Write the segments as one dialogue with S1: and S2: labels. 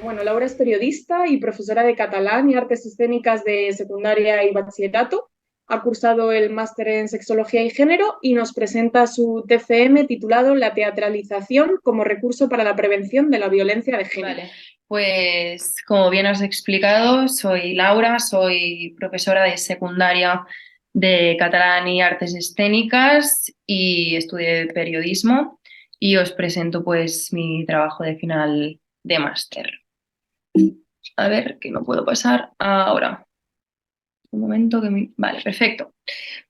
S1: Bueno, Laura es periodista y profesora de catalán y artes escénicas de secundaria y bachillerato. Ha cursado el máster en sexología y género y nos presenta su TFM titulado La teatralización como recurso para la prevención de la violencia de género.
S2: Vale, pues como bien has explicado, soy Laura, soy profesora de secundaria de catalán y artes escénicas y estudié periodismo y os presento pues mi trabajo de final de máster. A ver, que no puedo pasar ahora. Un momento que me... Vale, perfecto.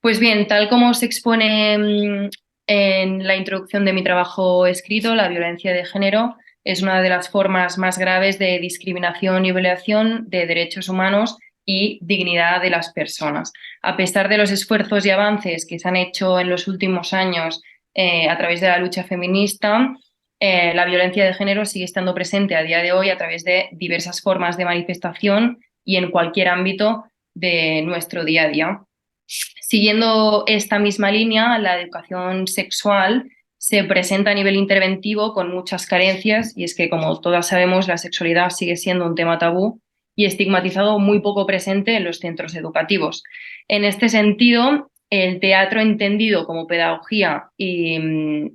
S2: Pues bien, tal como se expone en la introducción de mi trabajo escrito, la violencia de género es una de las formas más graves de discriminación y violación de derechos humanos y dignidad de las personas. A pesar de los esfuerzos y avances que se han hecho en los últimos años a través de la lucha feminista, la violencia de género sigue estando presente a día de hoy a través de diversas formas de manifestación y en cualquier ámbito de nuestro día a día. Siguiendo esta misma línea, la educación sexual se presenta a nivel interventivo con muchas carencias y es que, como todas sabemos, la sexualidad sigue siendo un tema tabú y estigmatizado muy poco presente en los centros educativos. En este sentido, el teatro entendido como pedagogía y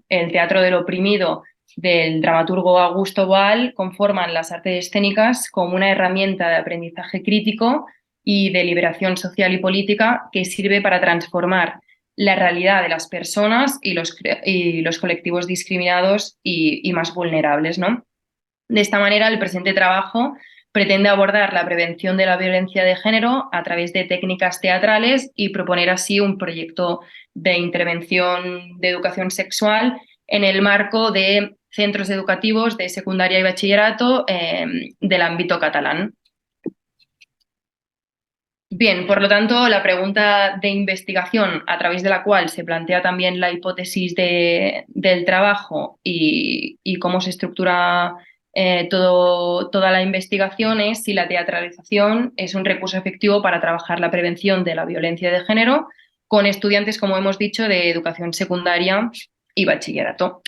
S2: el teatro del oprimido del dramaturgo Augusto Boal conforman las artes escénicas como una herramienta de aprendizaje crítico y de liberación social y política que sirve para transformar la realidad de las personas y los colectivos discriminados y más vulnerables, ¿no? De esta manera, el presente trabajo pretende abordar la prevención de la violencia de género a través de técnicas teatrales y proponer así un proyecto de intervención de educación sexual en el marco de centros educativos de secundaria y bachillerato del ámbito catalán. Bien, por lo tanto, la pregunta de investigación a través de la cual se plantea también la hipótesis del trabajo y cómo se estructura toda la investigación es si la teatralización es un recurso efectivo para trabajar la prevención de la violencia de género con estudiantes, como hemos dicho, de educación secundaria y bachillerato.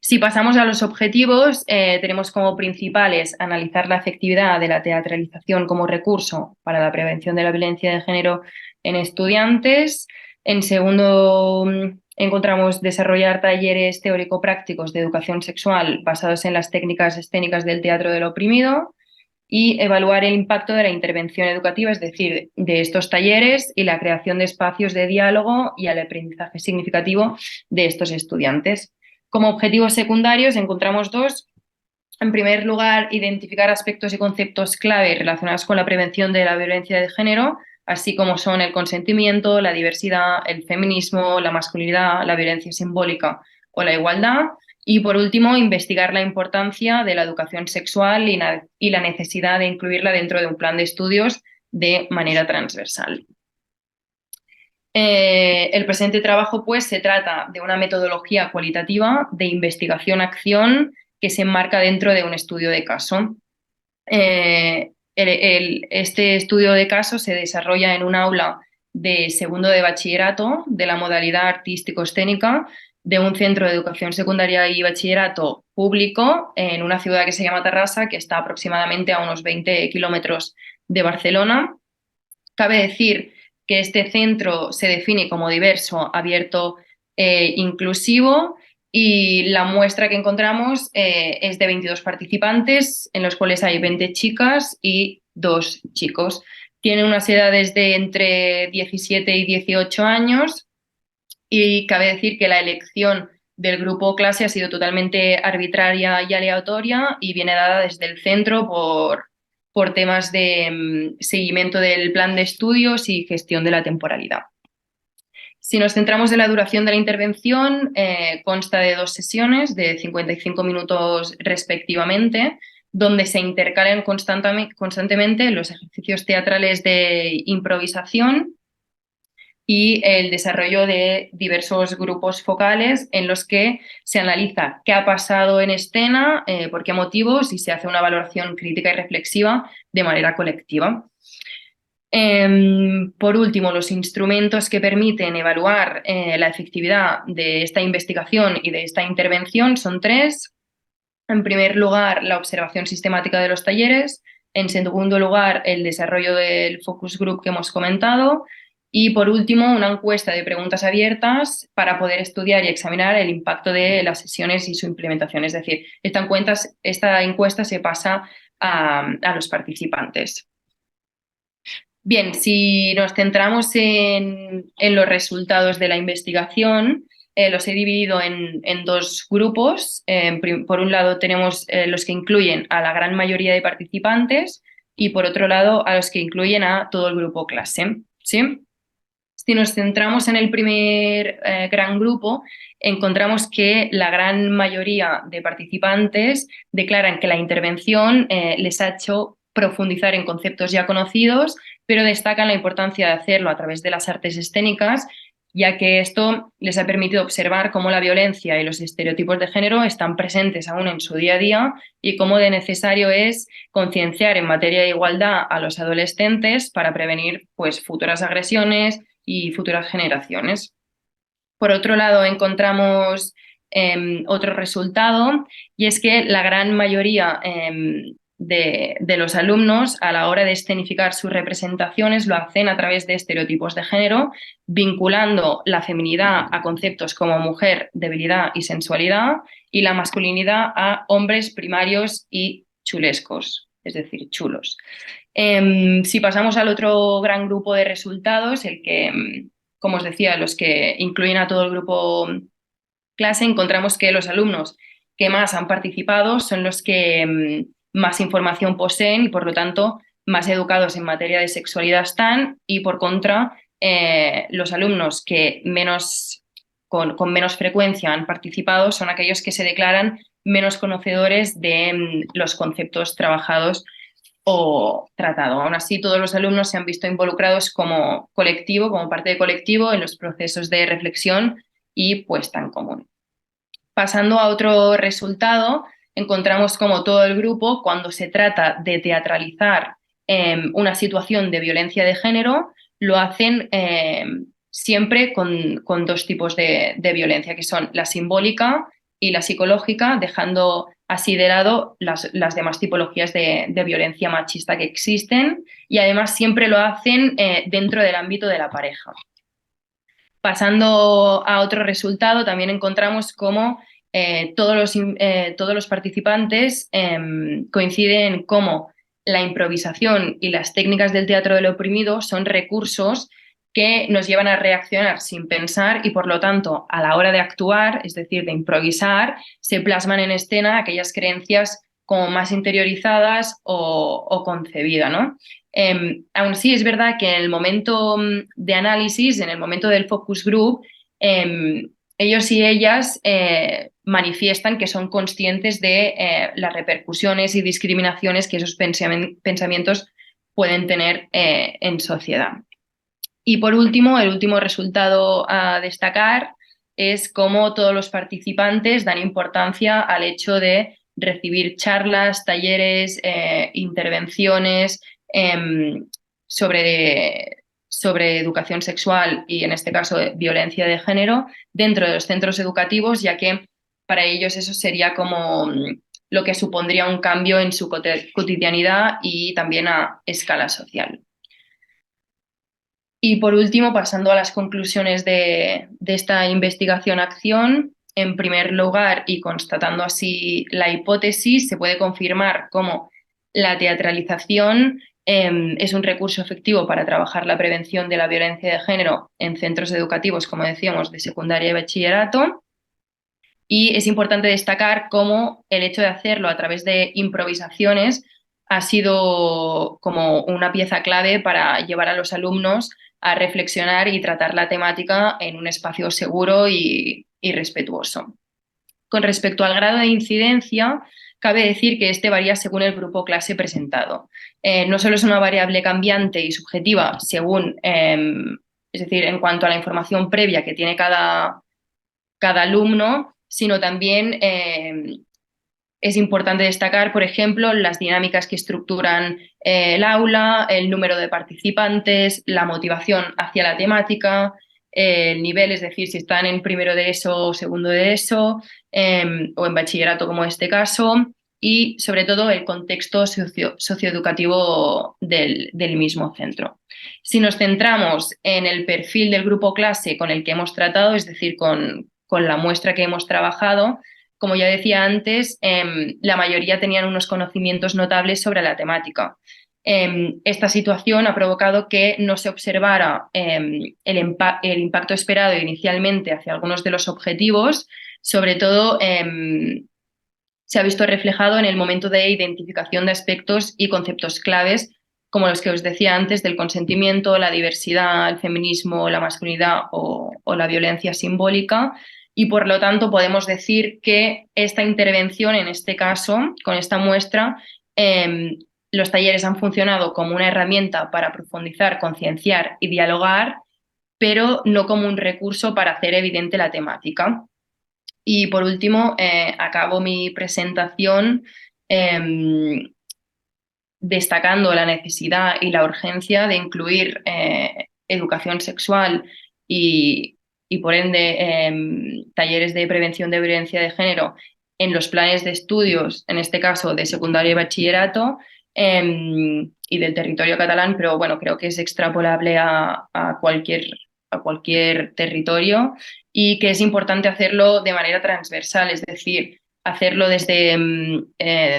S2: Si pasamos a los objetivos, tenemos como principales analizar la efectividad de la teatralización como recurso para la prevención de la violencia de género en estudiantes. En segundo, encontramos desarrollar talleres teórico-prácticos de educación sexual basados en las técnicas escénicas del teatro del oprimido y evaluar el impacto de la intervención educativa, es decir, de estos talleres y la creación de espacios de diálogo y el aprendizaje significativo de estos estudiantes. Como objetivos secundarios encontramos dos. En primer lugar, identificar aspectos y conceptos clave relacionados con la prevención de la violencia de género, así como son el consentimiento, la diversidad, el feminismo, la masculinidad, la violencia simbólica o la igualdad. Y por último, investigar la importancia de la educación sexual y la necesidad de incluirla dentro de un plan de estudios de manera transversal. El presente trabajo, pues, se trata de una metodología cualitativa de investigación-acción que se enmarca dentro de un estudio de caso. Este estudio de caso se desarrolla en un aula de segundo de bachillerato de la modalidad artístico-escénica de un centro de educación secundaria y bachillerato público en una ciudad que se llama Terrassa, que está aproximadamente a unos 20 kilómetros de Barcelona. Cabe decir que este centro se define como diverso, abierto e inclusivo y la muestra que encontramos es de 22 participantes, en los cuales hay 20 chicas y 2 chicos. Tienen unas edades de entre 17 y 18 años y cabe decir que la elección del grupo clase ha sido totalmente arbitraria y aleatoria y viene dada desde el centro por temas de seguimiento del plan de estudios y gestión de la temporalidad. Si nos centramos en la duración de la intervención, consta de 2 sesiones de 55 minutos respectivamente, donde se intercalan constantemente los ejercicios teatrales de improvisación y el desarrollo de diversos grupos focales en los que se analiza qué ha pasado en escena, por qué motivos y se hace una valoración crítica y reflexiva de manera colectiva. Por último, los instrumentos que permiten evaluar la efectividad de esta investigación y de esta intervención son 3. En primer lugar, la observación sistemática de los talleres. En segundo lugar, el desarrollo del focus group que hemos comentado. Y por último, una encuesta de preguntas abiertas para poder estudiar y examinar el impacto de las sesiones y su implementación. Es decir, esta encuesta se pasa a los participantes. Bien, si nos centramos en los resultados de la investigación, los he dividido en dos grupos. Por un lado tenemos los que incluyen a la gran mayoría de participantes y por otro lado a los que incluyen a todo el grupo clase. ¿Sí? Si nos centramos en el primer gran grupo, encontramos que la gran mayoría de participantes declaran que la intervención les ha hecho profundizar en conceptos ya conocidos, pero destacan la importancia de hacerlo a través de las artes escénicas, ya que esto les ha permitido observar cómo la violencia y los estereotipos de género están presentes aún en su día a día y cómo de necesario es concienciar en materia de igualdad a los adolescentes para prevenir pues, futuras agresiones y futuras generaciones. Por otro lado, encontramos otro resultado y es que la gran mayoría de los alumnos a la hora de escenificar sus representaciones lo hacen a través de estereotipos de género, vinculando la feminidad a conceptos como mujer, debilidad y sensualidad y la masculinidad a hombres primarios y chulescos, es decir, chulos. Si pasamos al otro gran grupo de resultados, el que, como os decía, los que incluyen a todo el grupo clase, encontramos que los alumnos que más han participado son los que más información poseen y, por lo tanto, más educados en materia de sexualidad están y, por contra, los alumnos que con menos frecuencia han participado son aquellos que se declaran menos conocedores de los conceptos trabajados o tratado. Aún así, todos los alumnos se han visto involucrados como colectivo, como parte de colectivo en los procesos de reflexión y puesta en común. Pasando a otro resultado, encontramos como todo el grupo, cuando se trata de teatralizar una situación de violencia de género, lo hacen siempre con dos tipos de violencia, que son la simbólica y la psicológica, dejando así de lado las demás tipologías de violencia machista que existen y además siempre lo hacen dentro del ámbito de la pareja. Pasando a otro resultado, también encontramos cómo todos los participantes coinciden en cómo la improvisación y las técnicas del teatro del oprimido son recursos que nos llevan a reaccionar sin pensar y, por lo tanto, a la hora de actuar, es decir, de improvisar, se plasman en escena aquellas creencias como más interiorizadas o concebidas, ¿no? Aún así, es verdad que en el momento de análisis, en el momento del focus group, ellos y ellas manifiestan que son conscientes de las repercusiones y discriminaciones que esos pensamientos pueden tener en sociedad. Y por último, el último resultado a destacar es cómo todos los participantes dan importancia al hecho de recibir charlas, talleres, intervenciones sobre educación sexual y, en este caso, violencia de género dentro de los centros educativos, ya que para ellos eso sería como lo que supondría un cambio en su cotidianidad y también a escala social. Y por último, pasando a las conclusiones de esta investigación-acción, en primer lugar, y constatando así la hipótesis, se puede confirmar cómo la teatralización es un recurso efectivo para trabajar la prevención de la violencia de género en centros educativos, como decíamos, de secundaria y bachillerato. Y es importante destacar cómo el hecho de hacerlo a través de improvisaciones ha sido como una pieza clave para llevar a los alumnos a reflexionar y tratar la temática en un espacio seguro y respetuoso. Con respecto al grado de incidencia, cabe decir que este varía según el grupo clase presentado. No solo es una variable cambiante y subjetiva según, es decir, en cuanto a la información previa que tiene cada alumno, sino también es importante destacar, por ejemplo, las dinámicas que estructuran el aula, el número de participantes, la motivación hacia la temática, el nivel, es decir, si están en primero de ESO o segundo de ESO, o en bachillerato como este caso, y sobre todo el contexto socioeducativo del mismo centro. Si nos centramos en el perfil del grupo clase con el que hemos tratado, es decir, con la muestra que hemos trabajado, como ya decía antes, la mayoría tenían unos conocimientos notables sobre la temática. Esta situación ha provocado que no se observara el impacto esperado inicialmente hacia algunos de los objetivos, sobre todo se ha visto reflejado en el momento de identificación de aspectos y conceptos claves, como los que os decía antes, del consentimiento, la diversidad, el feminismo, la masculinidad o la violencia simbólica. Y por lo tanto podemos decir que esta intervención, en este caso, con esta muestra, los talleres han funcionado como una herramienta para profundizar, concienciar y dialogar, pero no como un recurso para hacer evidente la temática. Y por último, acabo mi presentación destacando la necesidad y la urgencia de incluir educación sexual y por ende, talleres de prevención de violencia de género en los planes de estudios, en este caso de secundaria y bachillerato, y del territorio catalán, pero bueno, creo que es extrapolable a cualquier territorio y que es importante hacerlo de manera transversal, es decir, hacerlo desde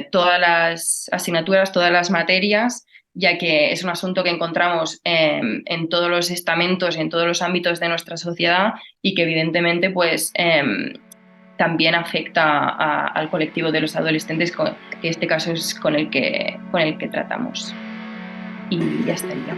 S2: todas las asignaturas, todas las materias, ya que es un asunto que encontramos en todos los estamentos y en todos los ámbitos de nuestra sociedad y que evidentemente pues, también afecta al colectivo de los adolescentes, que este caso es con el que tratamos. Y ya estaría.